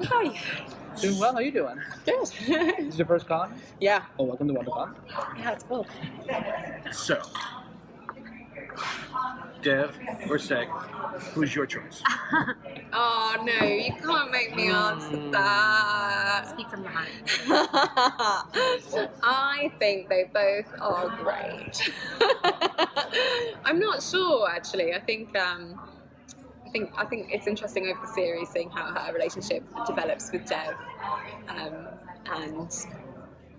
Hi. Doing well, how you doing? Good. This is your first con? Yeah. Oh, welcome to WonderCon. Yeah, it's cool. So, Dev or Seg, who's your choice? Oh no, you can't make me answer that. Speak from the heart. I think they both are great. I'm not sure actually. I think it's interesting over the series seeing how her relationship develops with Dev, and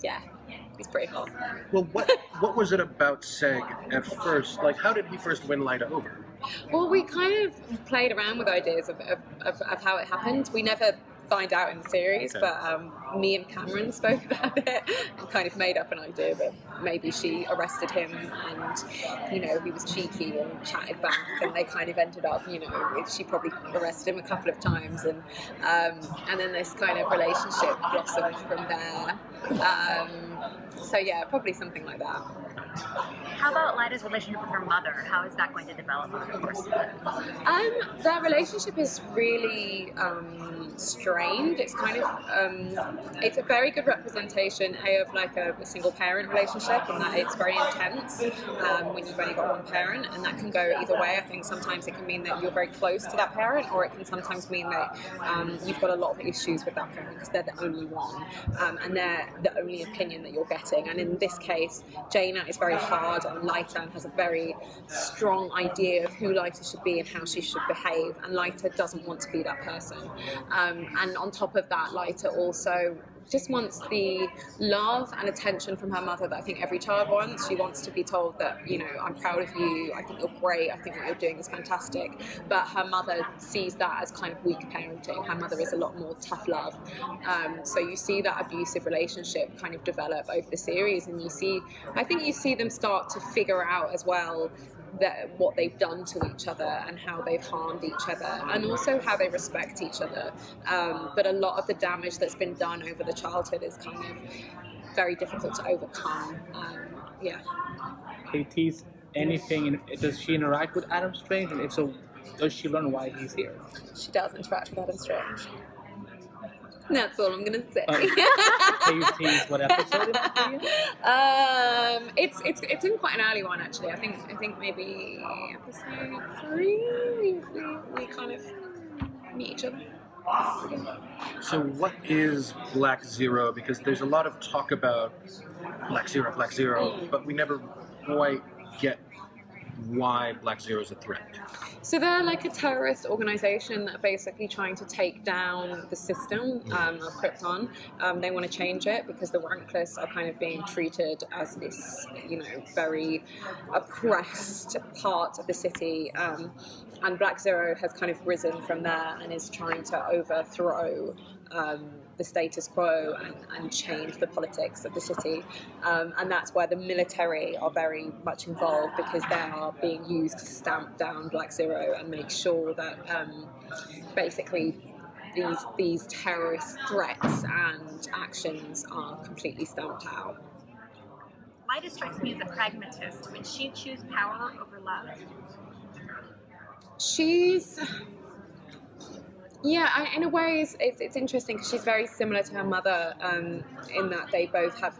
yeah, it's pretty hot. Well, what was it about Seg at first? Like, how did he first win Lyta over? Well, we kind of played around with ideas of how it happened. We never find out in the series, Okay. but me and Cameron spoke about it and kind of made up an idea that maybe she arrested him and, you know, he was cheeky and chatted back, and they kind of ended up, you know, she probably arrested him a couple of times, and then this kind of relationship blossomed from there. So yeah, probably something like that. How about Lyta's relationship with her mother? How is that going to develop over the course of it? Their relationship is really strained. It's kind of it's a very good representation of like a single parent relationship, and that it's very intense when you've only got one parent, and that can go either way. I think sometimes it can mean that you're very close to that parent, or it can sometimes mean that you've got a lot of issues with that parent because they're the only one, and they're the only opinion that you're getting. And in this case, Jaina is very hard on Lyta and has a very strong idea of who Lyta should be and how she should behave, and Lyta doesn't want to be that person. And on top of that, Lyta also just wants the love and attention from her mother that I think every child wants. She wants to be told that, you know, I'm proud of you, I think you're great, I think what you're doing is fantastic. But her mother sees that as kind of weak parenting. Her mother is a lot more tough love. So you see that abusive relationship kind of develop over the series, and I think you see them start to figure out as well that what they've done to each other and how they've harmed each other, and also how they respect each other. But a lot of the damage that's been done over the childhood is kind of very difficult to overcome. Yeah. KT's anything, does she interact with Adam Strange? And if so, does she learn why he's here? She does interact with Adam Strange. That's all I'm gonna say. Can you tease what episode it is? It's in quite an early one actually. I think maybe episode 3 we kind of meet each other. So, what is Black Zero? Because there's a lot of talk about Black Zero, but we never quite get why Black Zero is a threat. So they're like a terrorist organization that are basically trying to take down the system of Krypton. They want to change it because the rankless are kind of being treated as this, you know, very oppressed part of the city. And Black Zero has kind of risen from there and is trying to overthrow the status quo and change the politics of the city, and that's where the military are very much involved, because they are being used to stamp down Black Zero and make sure that basically these terrorist threats and actions are completely stamped out. Lyta strikes me as a pragmatist. Would she choose power over love? Yeah, in a way, it's interesting because she's very similar to her mother in that they both have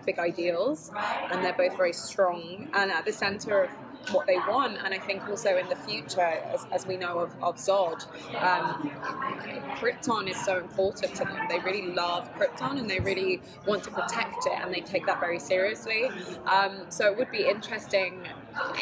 big ideals, and they're both very strong and at the center of what they want. And I think also in the future, as we know of Zod, Krypton is so important to them. They really love Krypton and they really want to protect it, and they take that very seriously. So it would be interesting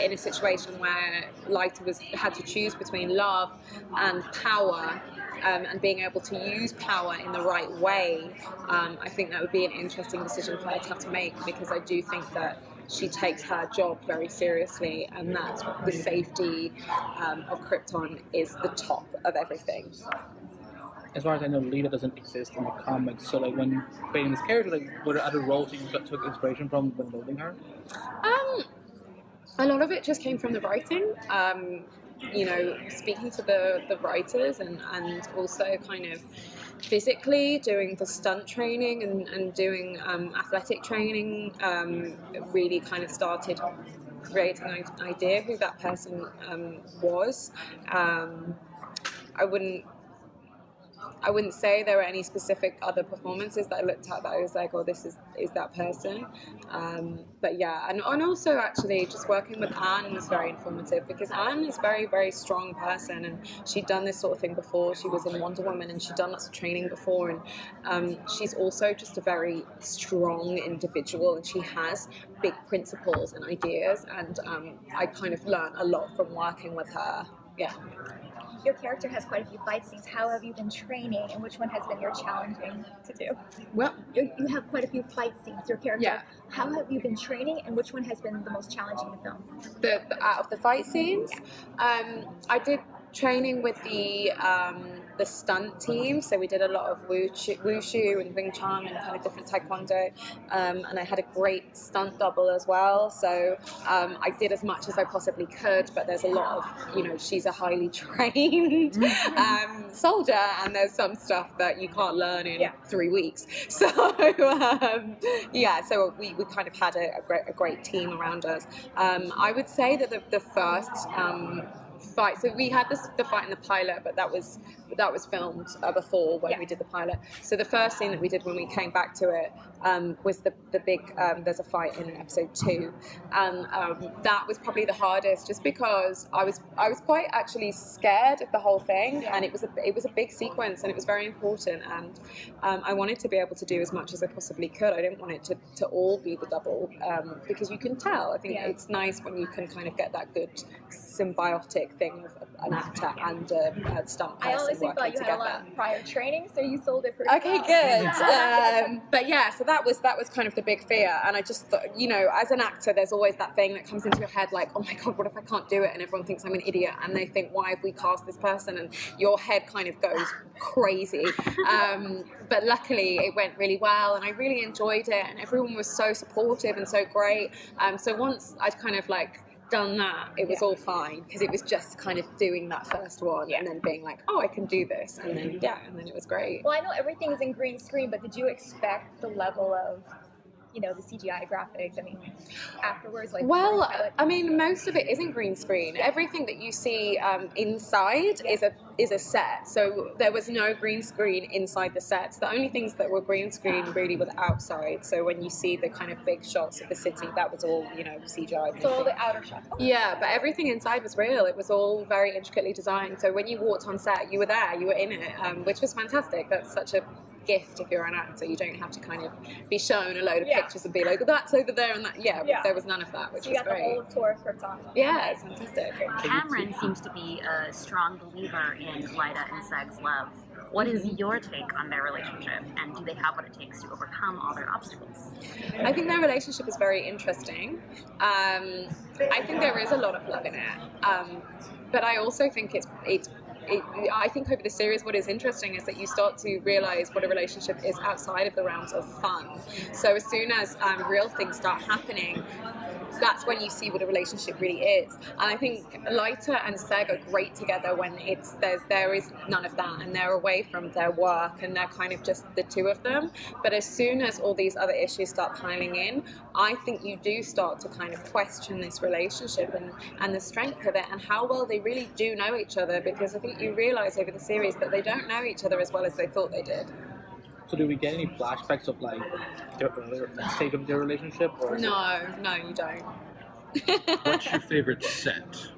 in a situation where Lyta had to choose between love and power, and being able to use power in the right way. I think that would be an interesting decision for her to have to make, because I do think that she takes her job very seriously, and that the safety of Krypton is the top of everything. As far as I know, Lyta doesn't exist in the comics, so like when creating this character, like, were there other roles that you took inspiration from when building her? A lot of it just came from the writing. You know, speaking to the writers, and also kind of physically doing the stunt training and doing athletic training, really kind of started creating an idea who that person was. I wouldn't I wouldn't say there were any specific other performances that I looked at that I was like, oh, this is that person. But yeah, and also actually just working with Anne was very informative, because Anne is a very, very strong person, and she'd done this sort of thing before. She was in Wonder Woman, and she'd done lots of training before, and she's also just a very strong individual, and she has big principles and ideas, and I kind of learned a lot from working with her. Yeah. Your character has quite a few fight scenes. How have you been training, and which one has been your challenging to do? Well, you have quite a few fight scenes. Your character. Yeah. How have you been training, and which one has been the most challenging in the film? Out of the fight scenes, I did training with the stunt team, so we did a lot of wushu and Wing Chun and kind of different taekwondo, and I had a great stunt double as well, so I did as much as I possibly could, but there's a lot of, you know, she's a highly trained soldier, and there's some stuff that you can't learn in 3 weeks, so yeah, so we kind of had a great team around us. I would say that the first fight, so we had the fight in the pilot, but that was filmed before when we did the pilot. So the first scene that we did when we came back to it was the big there's a fight in episode 2, and that was probably the hardest, just because I was quite actually scared of the whole thing, and it was a big sequence, and it was very important, and I wanted to be able to do as much as I possibly could. I didn't want it to all be the double, because you can tell. I think it's nice when you can kind of get that good symbiotic thing of an actor and a stunt person. I honestly thought you had a lot of prior training, so you sold it pretty well. Good. But yeah, so that was kind of the big fear, and I just thought, you know, as an actor, there's always that thing that comes into your head, like, oh my god, what if I can't do it? And everyone thinks I'm an idiot, and they think, why have we cast this person? And your head kind of goes crazy. But luckily, it went really well, and I really enjoyed it, and everyone was so supportive and so great. So once I'd kind of like done that, it was all fine, because it was just kind of doing that first one and then being like, oh, I can do this, and then and then it was great. Well, I know everything is in green screen, but did you expect the level of, you know, the CGI graphics? I mean, afterwards, like. Well, I mean, most of it isn't green screen. Everything that you see inside is a set. So there was no green screen inside the sets. The only things that were green screen really were the outside. So when you see the kind of big shots of the city, that was all, you know, CGI. So all the outer shots. Yeah, but everything inside was real. It was all very intricately designed. So when you walked on set, you were there, you were in it, which was fantastic. That's such a gift if you're an actor. You don't have to kind of be shown a load of pictures and be like, oh, that's over there and that. There was none of that, which was great. You got the whole tour of Krypton. Yeah, it's fantastic. Cameron seems to be a strong believer in Lyta and Seg's love. What is your take on their relationship, and do they have what it takes to overcome all their obstacles? I think their relationship is very interesting. I think there is a lot of love in it, but I also think I think over the series, what is interesting is that you start to realize what a relationship is outside of the realms of fun. So as soon as real things start happening, that's when you see what a relationship really is. And I think Lyta and Seg are great together when there is none of that, and they're away from their work, and they're kind of just the two of them. But as soon as all these other issues start piling in, I think you do start to kind of question this relationship and the strength of it, and how well they really do know each other, because I think you realize over the series that they don't know each other as well as they thought they did. So do we get any flashbacks of like their earlier state of their relationship? Or No, you don't. What's your favorite set?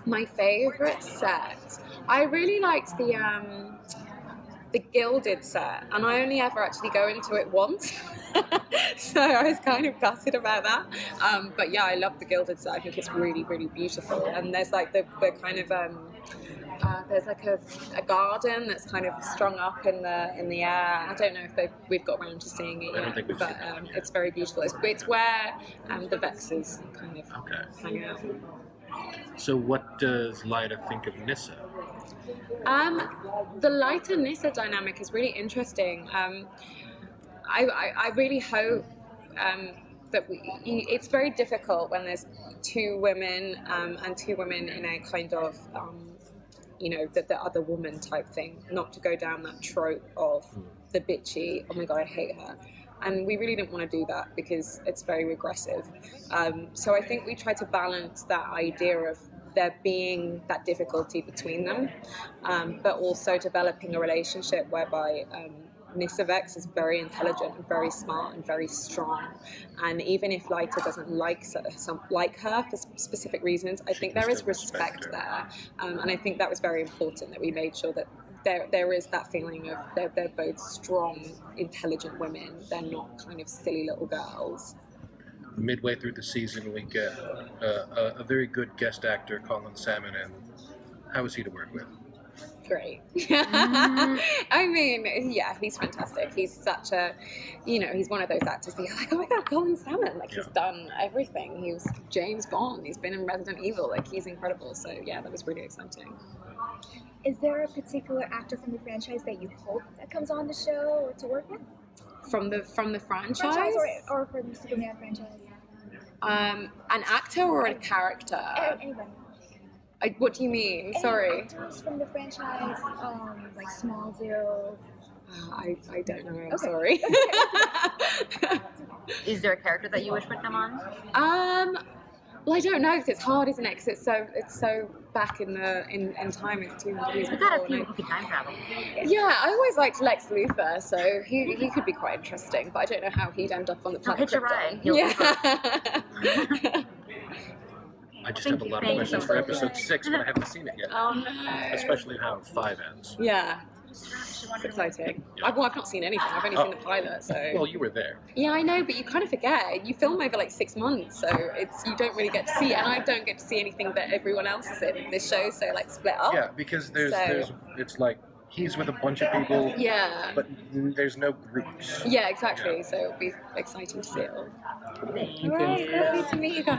My favorite set, I really liked the gilded set, and I only ever actually go into it once. So I was kind of gutted about that. But yeah, I love the gilded set. I think it's really, really beautiful. And there's like the kind of there's like a garden that's kind of strung up in the air. I don't know if we've got around to seeing it yet, but it's very beautiful. It's where the Vexes kind of hang out. So what does Lyta think of Nyssa? The Lyta-Nyssa dynamic is really interesting. I really hope that it's very difficult when there's two women and two women in a kind of you know, the other woman type thing, not to go down that trope of the bitchy, oh my god, I hate her. And we really didn't want to do that because it's very regressive. So I think we try to balance that idea of there being that difficulty between them, but also developing a relationship whereby Nisavex is very intelligent and very smart and very strong, and even if Lyta doesn't like her for specific reasons, I think there is respect there, and I think that was very important that we made sure that there is that feeling of they're both strong, intelligent women. They're not kind of silly little girls. Midway through the season, we get a very good guest actor, Colin Salmon, and how is he to work with? Great. I mean, yeah, he's fantastic. He's such a, he's one of those actors that you're like, oh my god, Colin Salmon. Like, he's done everything. He was James Bond. He's been in Resident Evil. Like, he's incredible. So, yeah, that was really exciting. Is there a particular actor from the franchise that you hope that comes on the show or to work with? From the franchise? Or from the Superman franchise? An actor or a character? Anyone. What do you mean? Sorry. Actors from the franchise, like Smallville. I don't know. I'm sorry. Is there a character that you wish would come on? Well, I don't know, because it's hard, isn't it? Because it's so back in time. It's 200 years We've before. got a few who can time travel. Yeah, I always liked Lex Luthor, so he could be quite interesting. But I don't know how he'd end up on the planet Krypton. Yeah. I just have a lot of questions for episode 6, but I haven't seen it yet. Oh no. Especially how 5 ends. Yeah. It's exciting. Yeah. I've not seen anything. I've only seen the pilot, so. Well, you were there. Yeah, I know, but you kind of forget. You film over like 6 months, so you don't really get to see it, and I don't get to see anything that everyone else is in this show. So like split up. Yeah, because it's like he's with a bunch of people. Yeah. But there's no groups. Yeah, exactly. So it'll be exciting to see it all. Thank Right, lovely to meet you guys.